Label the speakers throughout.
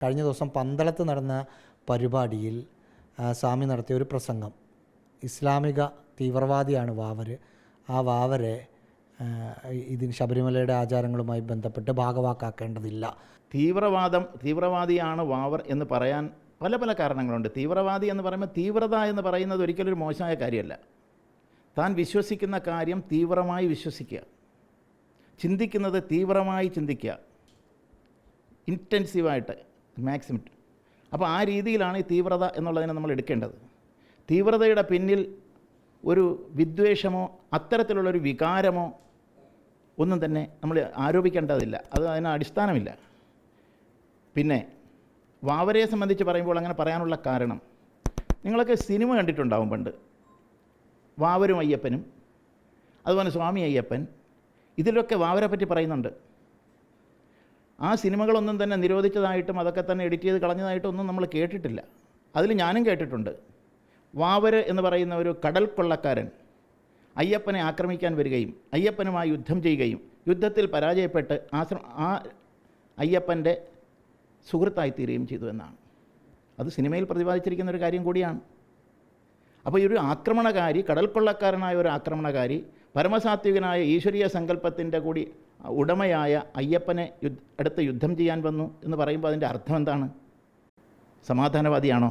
Speaker 1: കഴിഞ്ഞ ദിവസം പന്തളത്ത് നടന്ന പരിപാടിയിൽ സ്വാമി നടത്തിയ ഒരു പ്രസംഗം, ഇസ്ലാമിക തീവ്രവാദിയാണ് വാവര്. ആ വാവരെ ഇതിന് ശബരിമലയുടെ ആചാരങ്ങളുമായി ബന്ധപ്പെട്ട് ഭാഗവാക്കാക്കേണ്ടതില്ല.
Speaker 2: തീവ്രവാദിയാണ് വാവർ എന്ന് പറയാൻ പല പല കാരണങ്ങളുണ്ട്. തീവ്രവാദി എന്ന് പറയുമ്പോൾ തീവ്രത എന്ന് പറയുന്നത് ഒരിക്കലും ഒരു മോശമായ കാര്യമല്ല. താൻ വിശ്വസിക്കുന്ന കാര്യം തീവ്രമായി വിശ്വസിക്കുക, ചിന്തിക്കുന്നത് തീവ്രമായി ചിന്തിക്കുക, ഇൻറ്റൻസീവായിട്ട് മാക്സിമം. അപ്പോൾ ആ രീതിയിലാണ് ഈ തീവ്രത എന്നുള്ളതിനെ നമ്മൾ എടുക്കേണ്ടത്. തീവ്രതയുടെ പിന്നിൽ ഒരു വിദ്വേഷമോ അത്തരത്തിലുള്ളൊരു വികാരമോ ഒന്നും തന്നെ നമ്മൾ ആരോപിക്കേണ്ടതില്ല. അതിന് അടിസ്ഥാനമില്ല. പിന്നെ വാവരെ സംബന്ധിച്ച് പറയുമ്പോൾ അങ്ങനെ പറയാനുള്ള കാരണം, നിങ്ങളൊക്കെ സിനിമ കണ്ടിട്ടുണ്ടാവും പണ്ട്, വാവരും അയ്യപ്പനും, അതുപോലെ സ്വാമി അയ്യപ്പൻ. ഇതിലൊക്കെ വാവരെ പറ്റി പറയുന്നുണ്ട്. ആ സിനിമകളൊന്നും തന്നെ നിരോധിച്ചതായിട്ടും അതൊക്കെ തന്നെ എഡിറ്റ് ചെയ്ത് കളഞ്ഞതായിട്ടൊന്നും നമ്മൾ കേട്ടിട്ടില്ല. അതിൽ ഞാനും കേട്ടിട്ടുണ്ട്. വാവര് എന്ന് പറയുന്ന ഒരു കടൽ കൊള്ളക്കാരൻ അയ്യപ്പനെ ആക്രമിക്കാൻ വരികയും അയ്യപ്പനുമായി യുദ്ധം ചെയ്യുകയും യുദ്ധത്തിൽ പരാജയപ്പെട്ട് ആ അയ്യപ്പൻ്റെ സുഹൃത്തായിത്തീരുകയും ചെയ്തു എന്നാണ്. അത് സിനിമയിൽ പ്രതിപാദിച്ചിരിക്കുന്ന ഒരു കാര്യം കൂടിയാണ്. അപ്പോൾ ഈ ഒരു ആക്രമണകാരി, കടൽ കൊള്ളക്കാരനായ ഒരു ആക്രമണകാരി, പരമസാത്വികനായ ഈശ്വരീയ സങ്കല്പത്തിൻ്റെ കൂടി ഉടമയായ അയ്യപ്പനെ അടുത്ത് യുദ്ധം ചെയ്യാൻ വന്നു എന്ന് പറയുമ്പോൾ അതിൻ്റെ അർത്ഥം എന്താണ്? സമാധാനവാദിയാണോ?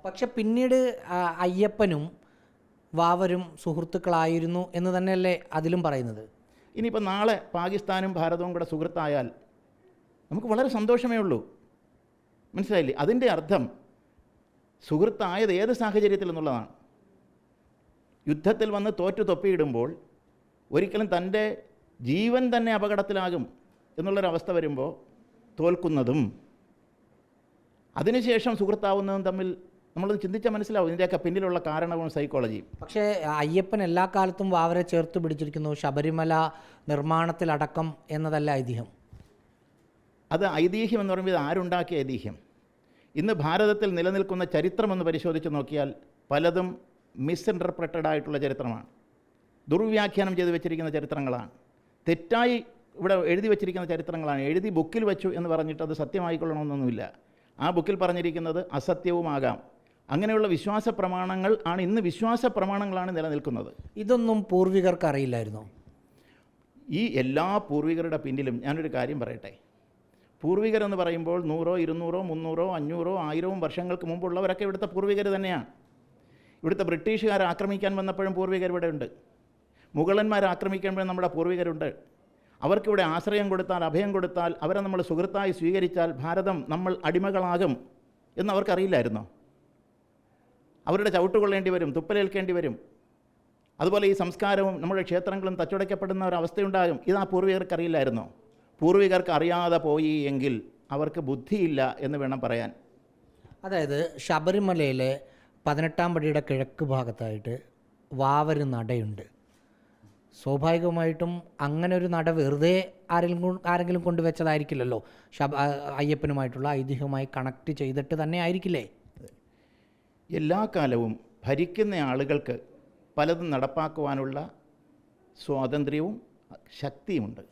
Speaker 1: പക്ഷെ പിന്നീട് അയ്യപ്പനും വാവരും സുഹൃത്തുക്കളായിരുന്നു എന്ന് തന്നെയല്ലേ അതിലും പറയുന്നത്.
Speaker 2: ഇനിയിപ്പോൾ നാളെ പാകിസ്ഥാനും ഭാരതവും കൂടെ സുഹൃത്തായാൽ നമുക്ക് വളരെ സന്തോഷമേ ഉള്ളൂ. മനസ്സിലായില്ലേ? അതിൻ്റെ അർത്ഥം സുഹൃത്തായത് ഏത് സാഹചര്യത്തിൽ എന്നുള്ളതാണ്. യുദ്ധത്തിൽ വന്ന് തോറ്റു തൊപ്പിയിടുമ്പോൾ ഒരിക്കലും തൻ്റെ ജീവൻ തന്നെ അപകടത്തിലാകും എന്നുള്ളൊരവസ്ഥ വരുമ്പോൾ തോൽക്കുന്നതും അതിനുശേഷം സുഹൃത്താവുന്നതും തമ്മിൽ നമ്മളൊന്ന് ചിന്തിച്ചാൽ മനസ്സിലാവും ഇതിൻ്റെയൊക്കെ പിന്നിലുള്ള കാരണവും സൈക്കോളജിയും.
Speaker 1: പക്ഷേ അയ്യപ്പൻ എല്ലാ കാലത്തും വാവരെ ചേർത്ത് പിടിച്ചിരിക്കുന്നു, ശബരിമല നിർമ്മാണത്തിലടക്കം എന്നതല്ല ഐതിഹ്യം.
Speaker 2: അത് ഐതിഹ്യം എന്ന് പറയുമ്പോൾ ഇത് ആരുണ്ടാക്കിയ ഐതിഹ്യം? ഇന്ന് ഭാരതത്തിൽ നിലനിൽക്കുന്ന ചരിത്രമെന്ന് പരിശോധിച്ച് നോക്കിയാൽ പലതും മിസ്ഇൻ്റർപ്രറ്റഡ് ആയിട്ടുള്ള ചരിത്രമാണ്, ദുർവ്യാഖ്യാനം ചെയ്ത് വെച്ചിരിക്കുന്ന ചരിത്രങ്ങളാണ്, തെറ്റായി ഇവിടെ എഴുതി വെച്ചിരിക്കുന്ന ചരിത്രങ്ങളാണ്. എഴുതി ബുക്കിൽ വെച്ചു എന്ന് പറഞ്ഞിട്ട് അത് സത്യമായിക്കൊള്ളണമെന്നൊന്നുമില്ല. ആ ബുക്കിൽ പറഞ്ഞിരിക്കുന്നത് അസത്യവുമാകാം. അങ്ങനെയുള്ള വിശ്വാസ പ്രമാണങ്ങൾ ആണ് ഇന്ന് വിശ്വാസ പ്രമാണങ്ങളാണ് നിലനിൽക്കുന്നത്.
Speaker 1: ഇതൊന്നും പൂർവികർക്ക് അറിയില്ലായിരുന്നോ?
Speaker 2: ഈ എല്ലാ പൂർവികരുടെ പിന്നിലും ഞാനൊരു കാര്യം പറയട്ടെ. പൂർവികരെന്ന് പറയുമ്പോൾ 100, 200, 300, 500, 1000 വർഷങ്ങൾക്ക് മുമ്പുള്ളവരൊക്കെ ഇവിടുത്തെ പൂർവികർ തന്നെയാണ്. ഇവിടുത്തെ ബ്രിട്ടീഷുകാർ ആക്രമിക്കാൻ വന്നപ്പോഴും പൂർവികർ ഇവിടെ ഉണ്ട്. മുഗളന്മാർ ആക്രമിക്കുമ്പോഴും നമ്മുടെ പൂർവികരുണ്ട്. അവർക്കിവിടെ ആശ്രയം കൊടുത്താൽ, അഭയം കൊടുത്താൽ, അവരെ നമ്മൾ സുഹൃത്തായി സ്വീകരിച്ചാൽ ഭാരതം നമ്മൾ അടിമകളാകും എന്ന് അവർക്കറിയില്ലായിരുന്നോ? അവരുടെ ചവിട്ടുകൊള്ളേണ്ടി വരും, തുപ്പലേൽക്കേണ്ടി വരും. അതുപോലെ ഈ സംസ്കാരവും നമ്മുടെ ക്ഷേത്രങ്ങളും തച്ചുടയ്ക്കപ്പെടുന്ന ഒരവസ്ഥയുണ്ടാകും. ഇത് ആ പൂർവികർക്ക് അറിയില്ലായിരുന്നോ? പൂർവികർക്ക് അറിയാതെ പോയി എങ്കിൽ അവർക്ക് ബുദ്ധിയില്ല എന്ന് വേണം പറയാൻ.
Speaker 1: അതായത് ശബരിമലയിലെ 18-ാം പടിയുടെ കിഴക്ക് ഭാഗത്തായിട്ട് വാവര് നടയുണ്ട്. സ്വാഭാവികമായിട്ടും അങ്ങനെ ഒരു നട വെറുതെ ആരെങ്കിലും കൊണ്ടുവച്ചതായിരിക്കില്ലല്ലോ. അയ്യപ്പനുമായിട്ടുള്ള ഐതിഹ്യവുമായി കണക്ട് ചെയ്തിട്ട് തന്നെ ആയിരിക്കില്ലേ?
Speaker 2: എല്ലാ കാലവും ഭരിക്കുന്ന ആളുകൾക്ക് പലതും നടപ്പാക്കുവാനുള്ള സ്വാതന്ത്ര്യവും ശക്തിയുമുണ്ട്.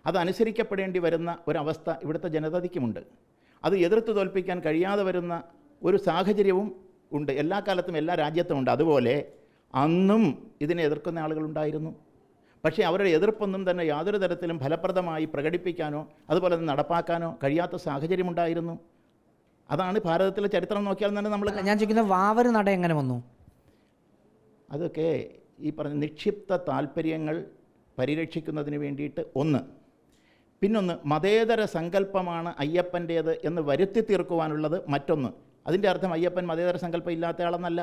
Speaker 2: അതനുസരിക്കപ്പെടേണ്ടി വരുന്ന ഒരവസ്ഥ ഇവിടുത്തെ ജനതയ്ക്കുമുണ്ട്. അത് എതിർത്ത് തോൽപ്പിക്കാൻ കഴിയാതെ വരുന്ന ഒരു സാഹചര്യവും ഉണ്ട്. എല്ലാ കാലത്തും എല്ലാ രാജ്യത്തും ഉണ്ട്. അതുപോലെ അന്നും ഇതിനെ എതിർക്കുന്ന ആളുകളുണ്ടായിരുന്നു. പക്ഷേ അവരുടെ എതിർപ്പൊന്നും തന്നെ യാതൊരു തരത്തിലും ഫലപ്രദമായി പ്രകടിപ്പിക്കാനോ അതുപോലെ നടപ്പാക്കാനോ കഴിയാത്ത സാഹചര്യമുണ്ടായിരുന്നു. അതാണ് ഭാരതത്തിലെ ചരിത്രം നോക്കിയാൽ തന്നെ നമ്മൾ.
Speaker 1: ഞാൻ ചോദിക്കുന്ന വാവര് നട എങ്ങനെ വന്നു?
Speaker 2: അതൊക്കെ ഈ പറഞ്ഞ നിക്ഷിപ്ത താല്പര്യങ്ങൾ പരിരക്ഷിക്കുന്നതിന് വേണ്ടിയിട്ട് ഒന്ന്. പിന്നൊന്ന്, മതേതര സങ്കല്പമാണ് അയ്യപ്പൻ്റേത് എന്ന് വരുത്തി തീർക്കുവാനുള്ളത് മറ്റൊന്ന്. അതിൻ്റെ അർത്ഥം അയ്യപ്പൻ മതേതര സങ്കല്പം ഇല്ലാത്തയാളെന്നല്ല.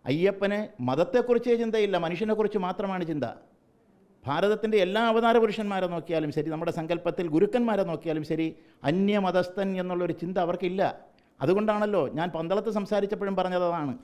Speaker 2: അയ്യപ്പന് മതത്തെക്കുറിച്ചേ ചിന്തയില്ല, മനുഷ്യനെക്കുറിച്ച് മാത്രമാണ് ചിന്ത. ഭാരതത്തിൻ്റെ എല്ലാ അവതാര പുരുഷന്മാരെ നോക്കിയാലും ശരി, നമ്മുടെ സങ്കല്പത്തിൽ ഗുരുക്കന്മാരെ നോക്കിയാലും ശരി, അന്യമതസ്ഥൻ എന്നുള്ളൊരു ചിന്ത അവർക്കില്ല. അതുകൊണ്ടാണല്ലോ ഞാൻ പന്തളത്ത് സംസാരിച്ചപ്പോഴും പറഞ്ഞതാണ്,